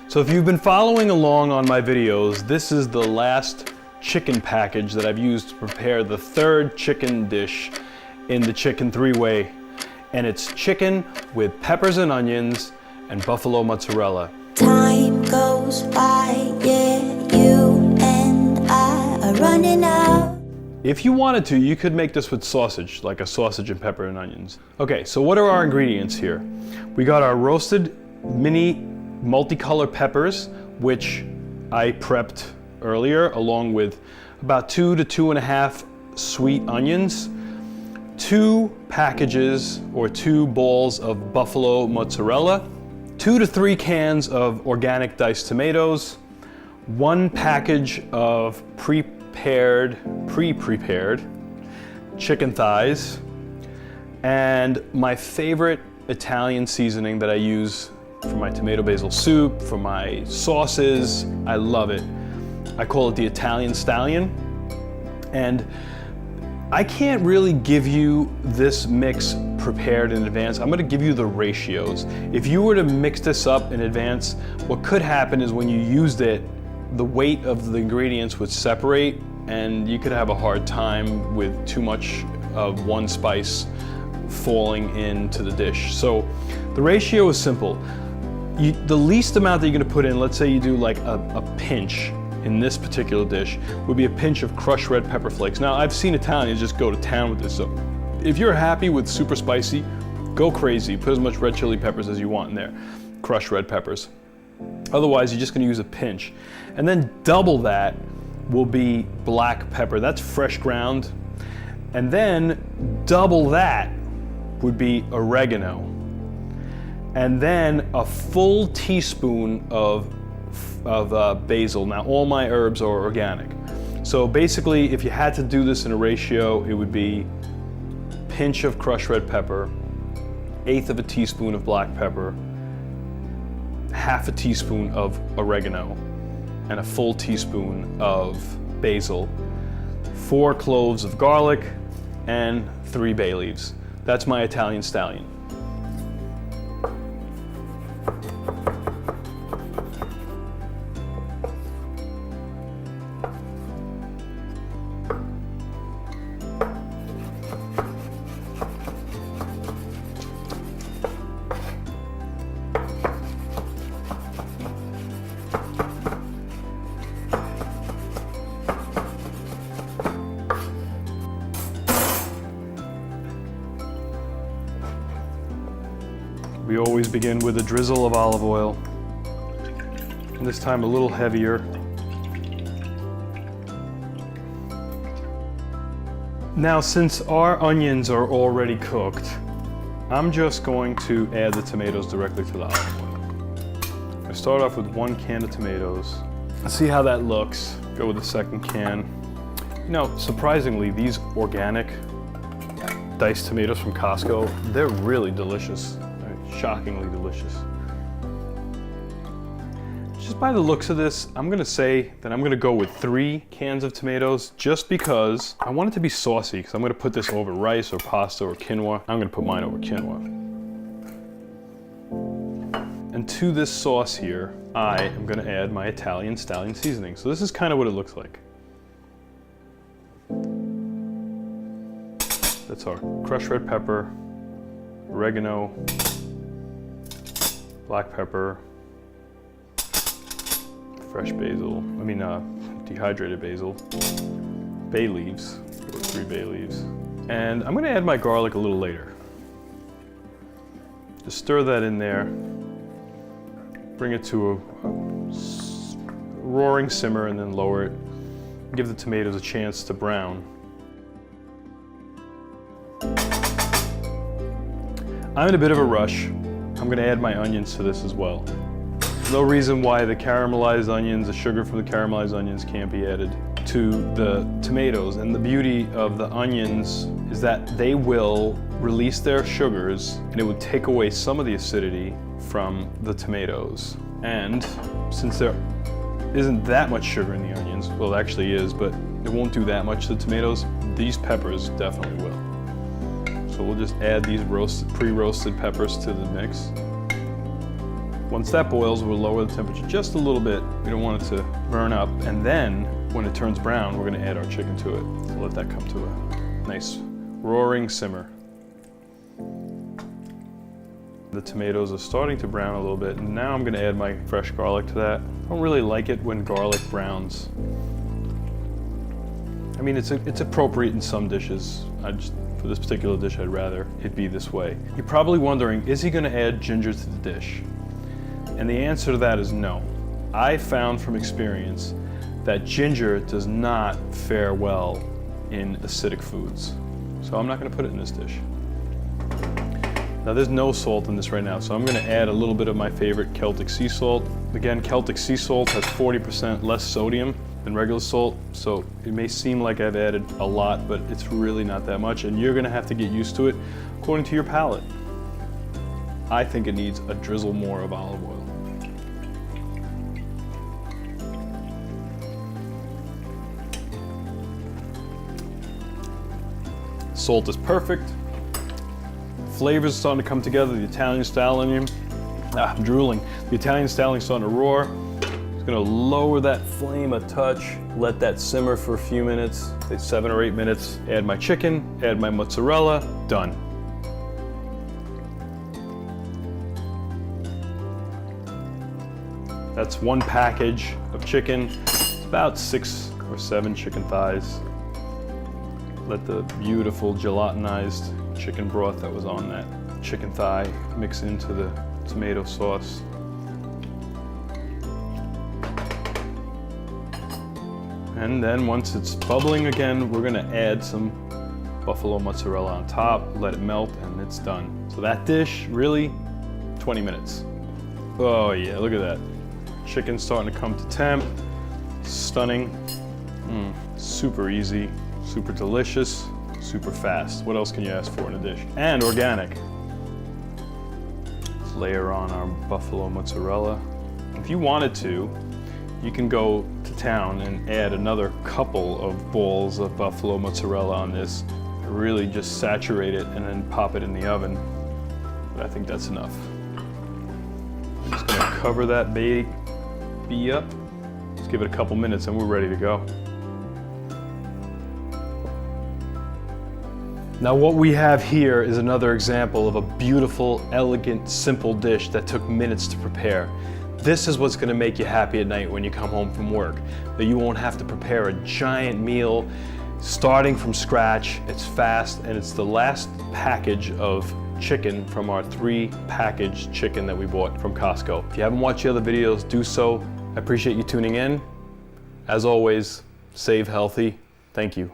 So if you've been following along on my videos, this is the last chicken package that I've used to prepare the third chicken dish in the chicken three-way. And it's chicken with peppers and onions and buffalo mozzarella. Time goes by, yeah, you and I are running out. If you wanted to, you could make this with sausage, like a sausage and pepper and onions. Okay, so what are our ingredients here? We got our roasted mini multicolor peppers, which I prepped earlier, along with about 2 to 2.5 sweet onions, 2 packages or 2 balls of buffalo mozzarella, 2 to 3 cans of organic diced tomatoes, 1 package of pre-prepared chicken thighs, and my favorite Italian seasoning that I use for my tomato basil soup, for my sauces. I love it. I call it the Italian Stallion. And I can't really give you this mix prepared in advance. I'm gonna give you the ratios. If you were to mix this up in advance, what could happen is when you used it, the weight of the ingredients would separate and you could have a hard time with too much of one spice falling into the dish. So the ratio is simple. The least amount that you're gonna put in, let's say you do like a pinch in this particular dish, would be a pinch of crushed red pepper flakes. Now I've seen Italians just go to town with this, so if you're happy with super spicy, go crazy. Put as much red chili peppers as you want in there, crushed red peppers. Otherwise, you're just gonna use a pinch. And then double that will be black pepper. That's fresh ground. And then double that would be oregano. And then a full teaspoon of basil. Now, all my herbs are organic. So basically, if you had to do this in a ratio, it would be pinch of crushed red pepper, 1/8 of a teaspoon of black pepper, 1/2 teaspoon of oregano, and a full teaspoon of basil, 4 cloves of garlic, and 3 bay leaves. That's my Italian Stallion. We always begin with a drizzle of olive oil, and this time a little heavier. Now, since our onions are already cooked, I'm just going to add the tomatoes directly to the olive oil. I start off with 1 can of tomatoes. Let's see how that looks. Go with the second can. You know, surprisingly, these organic diced tomatoes from Costco, they're really delicious. Shockingly delicious. Just by the looks of this, I'm gonna say that I'm gonna go with 3 cans of tomatoes just because I want it to be saucy, because I'm gonna put this over rice or pasta or quinoa. I'm gonna put mine over quinoa. And to this sauce here, I am gonna add my Italian Stallion seasoning. So this is kind of what it looks like. That's our crushed red pepper, oregano, black pepper, fresh basil, dehydrated basil, bay leaves, 3 bay leaves. And I'm gonna add my garlic a little later. Just stir that in there, bring it to a roaring simmer and then lower it. Give the tomatoes a chance to brown. I'm in a bit of a rush. I'm gonna add my onions to this as well. No reason why the caramelized onions, the sugar from the caramelized onions can't be added to the tomatoes. And the beauty of the onions is that they will release their sugars and it would take away some of the acidity from the tomatoes. And since there isn't that much sugar in the onions, well, it actually is, but it won't do that much to the tomatoes, these peppers definitely will. So we'll just add these pre-roasted peppers to the mix. Once that boils, we'll lower the temperature just a little bit. We don't want it to burn up. And then when it turns brown, we're gonna add our chicken to it. So let that come to a nice roaring simmer. The tomatoes are starting to brown a little bit, and now I'm gonna add my fresh garlic to that. I don't really like it when garlic browns. I mean, it's appropriate in some dishes. For this particular dish, I'd rather it be this way. You're probably wondering, is he gonna add ginger to the dish? And the answer to that is no. I found from experience that ginger does not fare well in acidic foods. So I'm not gonna put it in this dish. Now there's no salt in this right now, so I'm gonna add a little bit of my favorite Celtic sea salt. Again, Celtic sea salt has 40% less sodium than regular salt, so it may seem like I've added a lot, but it's really not that much, and you're gonna have to get used to it according to your palate. I think it needs a drizzle more of olive oil. Salt is perfect. Flavors are starting to come together. The Italian Stallion, I'm drooling. The Italian Stallion is starting to roar. Just gonna lower that flame a touch, let that simmer for a few minutes, say 7 or 8 minutes. Add my chicken, add my mozzarella, done. That's one package of chicken. It's about 6 or 7 chicken thighs. Let the beautiful gelatinized chicken broth that was on that chicken thigh mix into the tomato sauce. And then once it's bubbling again, we're gonna add some buffalo mozzarella on top, let it melt, and it's done. So that dish, really, 20 minutes. Oh yeah, look at that. Chicken's starting to come to temp. Stunning. Super easy, super delicious, super fast. What else can you ask for in a dish? And organic. Let's layer on our buffalo mozzarella. If you wanted to, you can go to town and add another couple of balls of buffalo mozzarella on this. Really just saturate it and then pop it in the oven. But I think that's enough. I'm just gonna cover that baby up. Let's give it a couple minutes and we're ready to go. Now what we have here is another example of a beautiful, elegant, simple dish that took minutes to prepare. This is what's gonna make you happy at night when you come home from work, that you won't have to prepare a giant meal starting from scratch. It's fast, and it's the last package of chicken from our 3-package chicken that we bought from Costco. If you haven't watched the other videos, do so. I appreciate you tuning in. As always, save healthy. Thank you.